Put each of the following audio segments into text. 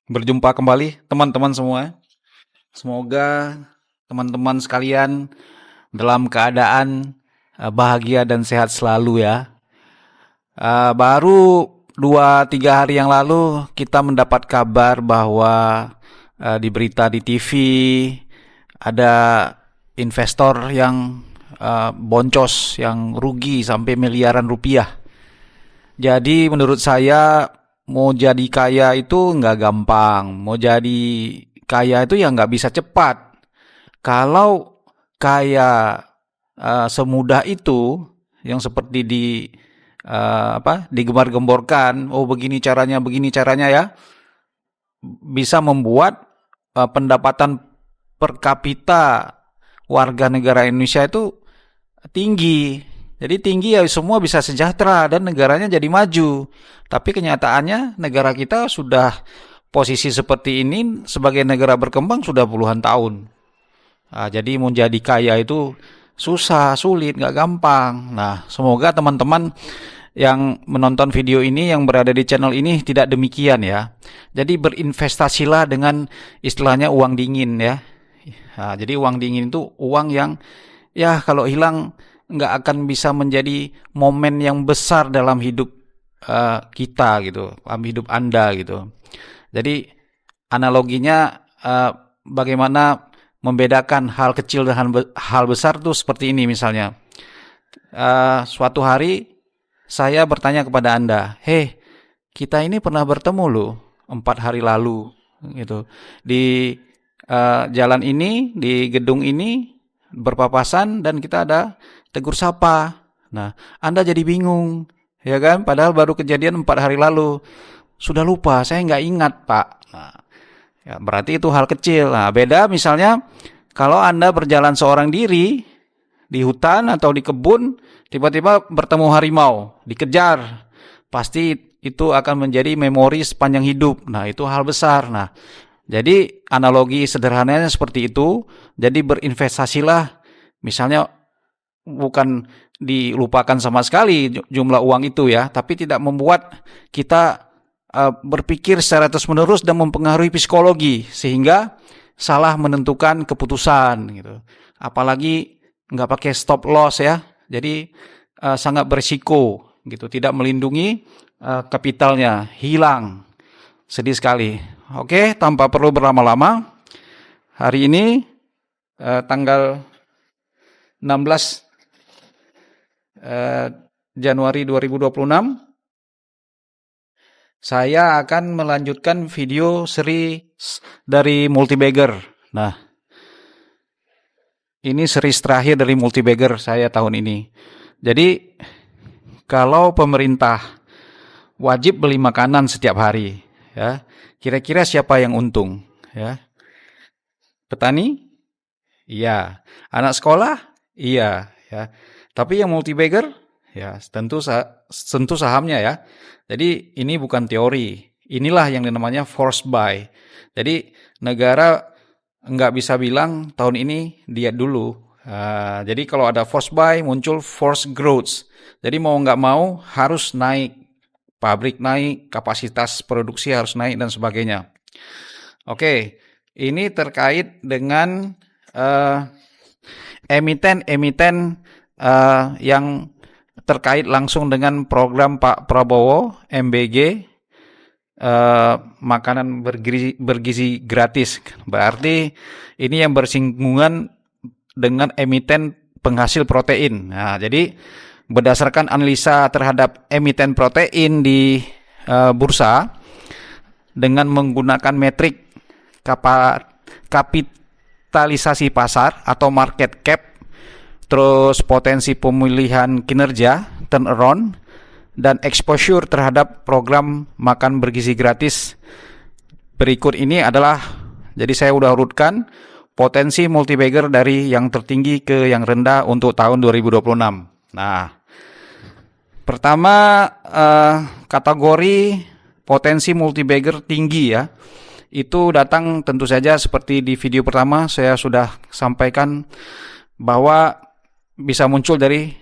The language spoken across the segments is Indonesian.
Berjumpa kembali teman-teman semua. Semoga teman-teman sekalian dalam keadaan bahagia dan sehat selalu ya. Baru 2-3 hari yang lalu kita mendapat kabar bahwa di berita di TV ada investor yang boncos, yang rugi sampai miliaran rupiah. Jadi menurut saya mau jadi kaya itu nggak gampang. Mau jadi kaya itu ya nggak bisa cepat. Kalau kaya semudah itu, yang seperti digembar-gemborkan, oh begini caranya ya, bisa membuat pendapatan per kapita warga negara Indonesia itu tinggi. Jadi tinggi ya semua bisa sejahtera dan negaranya jadi maju. Tapi kenyataannya negara kita sudah posisi seperti ini sebagai negara berkembang sudah puluhan tahun. Jadi mau jadi kaya itu susah, sulit, nggak gampang. Nah, semoga teman-teman yang menonton video ini, yang berada di channel ini tidak demikian ya. Jadi berinvestasilah dengan istilahnya uang dingin ya. Jadi uang dingin itu uang yang ya kalau hilang nggak akan bisa menjadi momen yang besar dalam hidup kita gitu, dalam hidup Anda gitu. Jadi analoginya bagaimana membedakan hal kecil dengan hal besar tuh seperti ini misalnya. Suatu hari saya bertanya kepada Anda, "Hei, kita ini pernah bertemu loh 4 hari lalu gitu. Di jalan ini, di gedung ini berpapasan dan kita ada tegur sapa." Nah, Anda jadi bingung, ya kan? Padahal baru kejadian 4 hari lalu. Sudah lupa, saya nggak ingat, Pak. Nah, ya, berarti itu hal kecil. Nah, beda misalnya kalau Anda berjalan seorang diri di hutan atau di kebun, tiba-tiba bertemu harimau, dikejar. Pasti itu akan menjadi memori sepanjang hidup. Nah, itu hal besar. Nah, jadi analogi sederhananya seperti itu. Jadi berinvestasilah, misalnya bukan dilupakan sama sekali jumlah uang itu ya, tapi tidak membuat kita berpikir secara terus-menerus dan mempengaruhi psikologi sehingga salah menentukan keputusan gitu. Apalagi nggak pakai stop loss ya, jadi sangat berisiko gitu, tidak melindungi kapitalnya, hilang. Sedih sekali. Oke, tanpa perlu berlama-lama, hari ini tanggal 16 Januari 2026, saya akan melanjutkan video seri dari Multibagger. Nah, ini seri terakhir dari Multibagger saya tahun ini. Jadi, kalau pemerintah wajib beli makanan setiap hari, ya, kira-kira siapa yang untung? Ya, petani? Iya. Anak sekolah? Iya. Ya. Tapi yang Multibagger? Ya, tentu sahamnya ya. Jadi ini bukan teori. Inilah yang namanya force buy. Jadi negara nggak bisa bilang tahun ini diet dulu. Jadi kalau ada force buy muncul force growth. Jadi mau nggak mau harus naik. Pabrik naik, kapasitas produksi harus naik dan sebagainya. Oke, ini terkait dengan emiten-emiten yang terkait langsung dengan program Pak Prabowo MBG, makanan bergizi gratis. Berarti ini yang bersinggungan dengan emiten penghasil protein. Nah, jadi berdasarkan analisa terhadap emiten protein di bursa dengan menggunakan metrik kapitalisasi pasar atau market cap, terus potensi pemulihan kinerja, turnaround, dan exposure terhadap program makan bergizi gratis. Berikut ini adalah, jadi saya udah urutkan potensi Multibagger dari yang tertinggi ke yang rendah untuk tahun 2026. Nah, pertama kategori potensi Multibagger tinggi ya. Itu datang tentu saja seperti di video pertama saya sudah sampaikan bahwa bisa muncul dari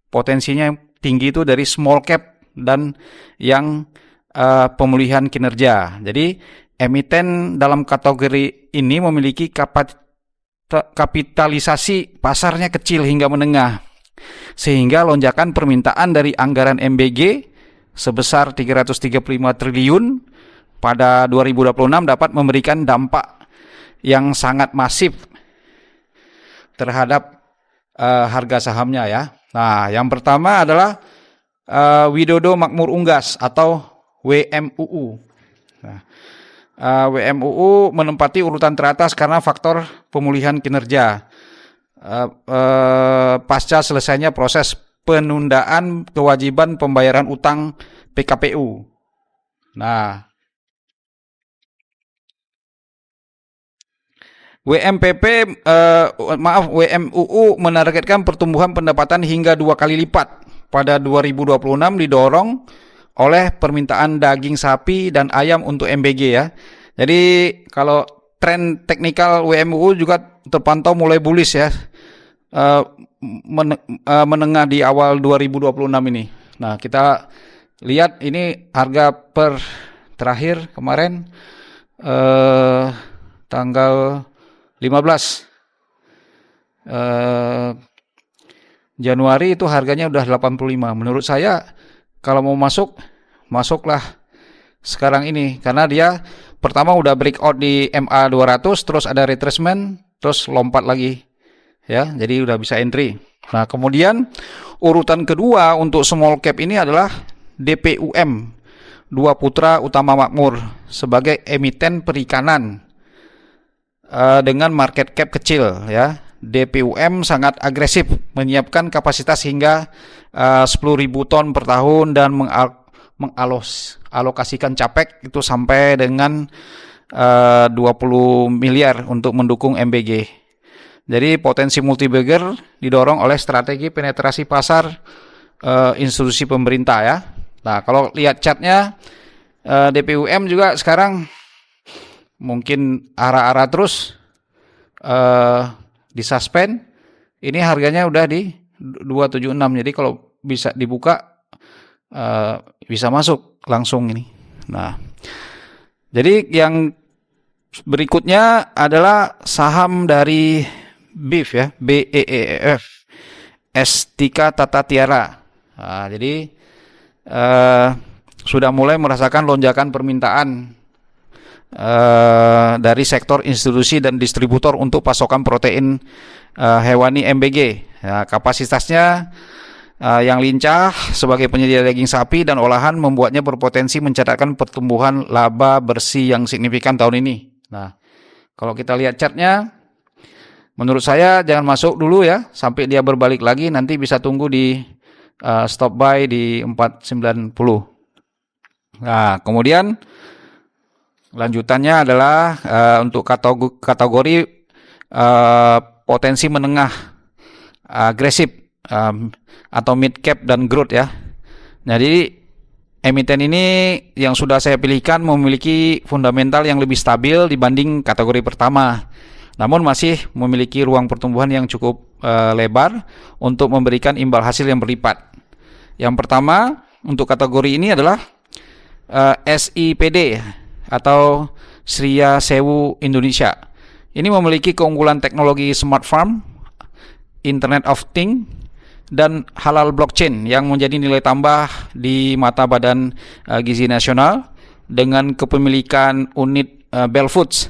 potensinya tinggi itu dari small cap dan yang pemulihan kinerja. Jadi Emiten dalam kategori ini memiliki kapitalisasi pasarnya kecil hingga menengah, sehingga lonjakan permintaan dari anggaran MBG sebesar 335 triliun pada 2026 dapat memberikan dampak yang sangat masif terhadap harga sahamnya ya. Nah, yang pertama adalah Widodo Makmur Unggas atau WMUU. Nah, WMUU menempati urutan teratas karena faktor pemulihan kinerja pasca selesainya proses penundaan kewajiban pembayaran utang PKPU. Nah, WMUU menargetkan pertumbuhan pendapatan hingga 2 kali lipat pada 2026 didorong oleh permintaan daging sapi dan ayam untuk MBG ya. Jadi kalau tren teknikal WMUU juga terpantau mulai bullish ya, menengah di awal 2026 ini. Nah, kita lihat ini harga per terakhir kemarin tanggal 15 Januari itu harganya udah 85. Menurut saya kalau mau masuklah sekarang ini karena dia pertama udah breakout di MA 200, terus ada retracement, terus lompat lagi. Ya, jadi udah bisa entry. Nah, kemudian urutan kedua untuk small cap ini adalah DPUM, Dua Putra Utama Makmur, sebagai emiten perikanan dengan market cap kecil ya. DPUM sangat agresif menyiapkan kapasitas hingga 10.000 ton per tahun dan mengalokasikan capek itu sampai dengan 20 miliar untuk mendukung MBG. Jadi potensi multibagger didorong oleh strategi penetrasi pasar institusi pemerintah ya. Nah, kalau lihat chartnya DPUM juga sekarang mungkin arah-arah terus disuspend. Ini harganya udah di 276. Jadi kalau bisa dibuka bisa masuk langsung ini. Nah, jadi yang berikutnya adalah saham dari BEEF ya, BEEF, Estika Tata Tiara. Nah, jadi sudah mulai merasakan lonjakan permintaan dari sektor institusi dan distributor untuk pasokan protein hewani MBG. Nah, kapasitasnya yang lincah sebagai penyedia daging sapi dan olahan membuatnya berpotensi mencatatkan pertumbuhan laba bersih yang signifikan tahun ini. Nah, kalau kita lihat chartnya, menurut saya jangan masuk dulu ya sampai dia berbalik lagi, nanti bisa tunggu di stop buy di 490. Nah, kemudian lanjutannya adalah untuk kategori potensi menengah agresif atau mid cap dan growth ya. Jadi emiten ini yang sudah saya pilihkan memiliki fundamental yang lebih stabil dibanding kategori pertama, namun masih memiliki ruang pertumbuhan yang cukup lebar untuk memberikan imbal hasil yang berlipat. Yang pertama untuk kategori ini adalah SIPD atau Sria Sewu Indonesia. Ini memiliki keunggulan teknologi smart farm, Internet of Things, dan halal blockchain yang menjadi nilai tambah di mata Badan Gizi Nasional dengan kepemilikan unit Bell Foods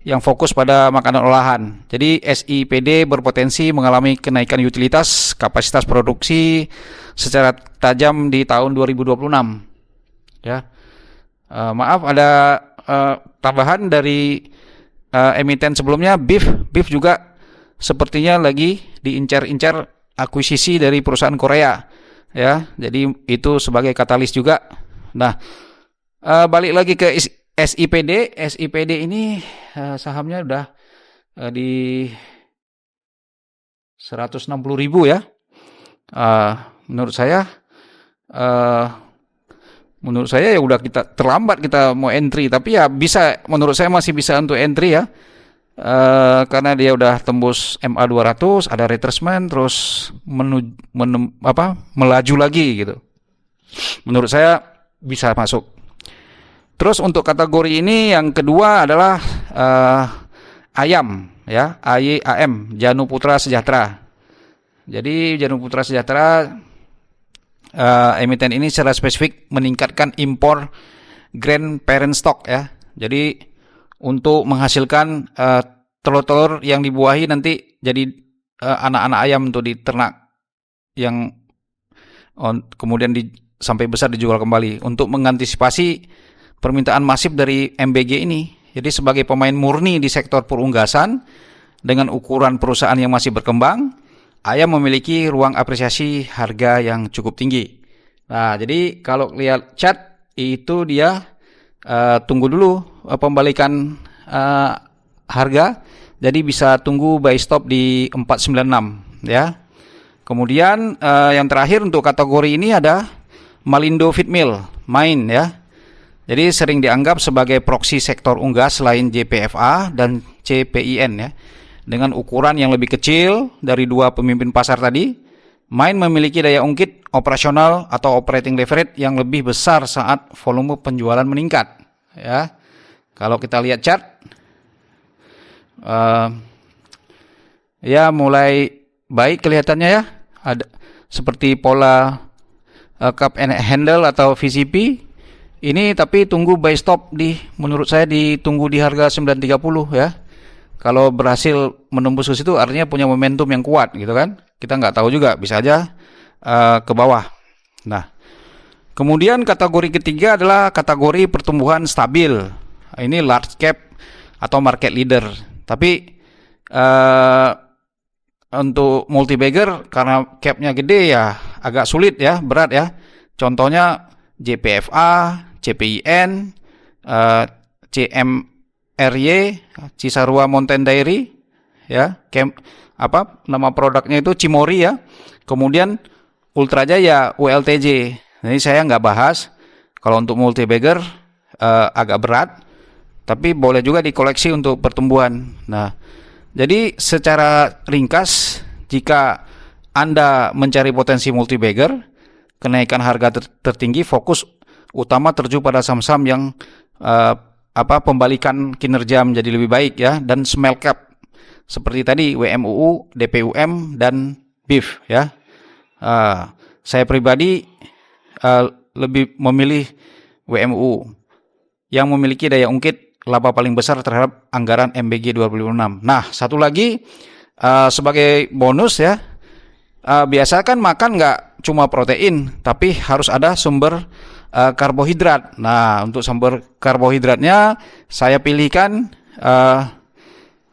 yang fokus pada makanan olahan. Jadi SIPD berpotensi mengalami kenaikan utilitas kapasitas produksi secara tajam di tahun 2026. Ya. Maaf ada tambahan dari emiten sebelumnya BEEF juga sepertinya lagi diincar-incar akuisisi dari perusahaan Korea ya. Jadi itu sebagai katalis juga. Nah, balik lagi ke SIPD ini sahamnya udah di 160.000 ya. Menurut saya ya udah kita terlambat kita mau entry, tapi ya bisa, menurut saya masih bisa untuk entry ya. Karena dia udah tembus MA 200, ada retracement, terus melaju lagi gitu. Menurut saya bisa masuk. Terus untuk kategori ini yang kedua adalah ayam, ya, AYAM, Janu Putra Sejahtera. Jadi Janu Putra Sejahtera emiten ini secara spesifik meningkatkan impor grain parent stock, ya. Jadi untuk menghasilkan telur-telur yang dibuahi nanti jadi anak-anak ayam untuk diternak yang kemudian sampai besar dijual kembali untuk mengantisipasi permintaan masif dari MBG ini. Jadi sebagai pemain murni di sektor perunggasan dengan ukuran perusahaan yang masih berkembang, ayam memiliki ruang apresiasi harga yang cukup tinggi. Nah, jadi kalau lihat chart itu dia tunggu dulu pembalikan harga. Jadi bisa tunggu buy stop di 496, ya. Kemudian yang terakhir untuk kategori ini ada Malindo Feed Mill, MAIN, ya. Jadi sering dianggap sebagai proksi sektor unggas selain JPFA dan CPIN, ya. Dengan ukuran yang lebih kecil dari dua pemimpin pasar tadi, MAIN memiliki daya ungkit operasional atau operating leverage yang lebih besar saat volume penjualan meningkat, ya. Kalau kita lihat chart, ya mulai baik kelihatannya, ya. Ada seperti pola cup and handle atau VCP ini, tapi tunggu buy stop menurut saya ditunggu di harga 930, ya. Kalau berhasil menembus ke situ artinya punya momentum yang kuat, gitu kan. Kita nggak tahu juga, bisa aja ke bawah. Nah, kemudian kategori ketiga adalah kategori pertumbuhan stabil. Ini large cap atau market leader. Tapi untuk multi bagger karena capnya gede ya agak sulit, ya, berat, ya. Contohnya JPFA, CPIN, CMRY, Cisarua Mountain Dairy, ya. Nama produknya itu Cimori, ya. Kemudian Ultra Jaya, ULTJ. Ini saya nggak bahas. Kalau untuk multi bagger agak berat, tapi boleh juga dikoleksi untuk pertumbuhan. Nah, jadi secara ringkas, jika Anda mencari potensi multi bagger, kenaikan harga tertinggi, fokus utama terju pada saham-saham yang pembalikan kinerja menjadi lebih baik, ya, dan small cap seperti tadi WMUU, DPUM dan BIF, ya. Saya pribadi lebih memilih WMUU yang memiliki daya ungkit laba paling besar terhadap anggaran MBG 2006. Nah, satu lagi sebagai bonus, ya, biasa kan makan nggak cuma protein, tapi harus ada sumber karbohidrat. Nah, untuk sumber karbohidratnya saya pilihkan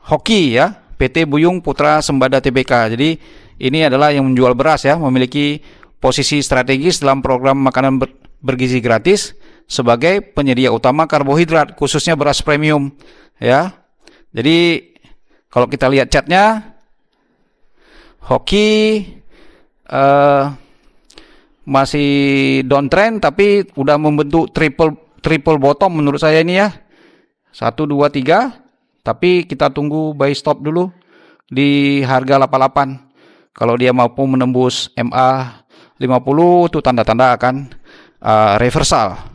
Hoki, ya, PT Buyung Putra Sembada Tbk. Jadi ini adalah yang menjual beras, ya, memiliki posisi strategis dalam program makanan bergizi gratis sebagai penyedia utama karbohidrat, khususnya beras premium, ya. Jadi kalau kita lihat chartnya, Hoki masih downtrend tapi udah membentuk triple bottom menurut saya ini, ya. 1 2 3, tapi kita tunggu buy stop dulu di harga 88. Kalau dia mampu menembus MA 50 itu tanda-tanda akan reversal.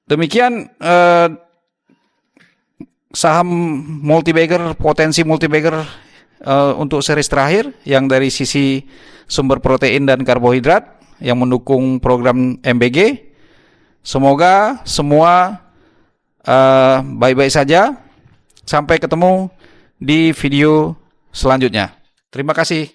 Demikian saham multi-bagger, potensi multi-bagger untuk series terakhir yang dari sisi sumber protein dan karbohidrat yang mendukung program MBG. Semoga semua baik-baik saja. Sampai ketemu di video selanjutnya. Terima kasih.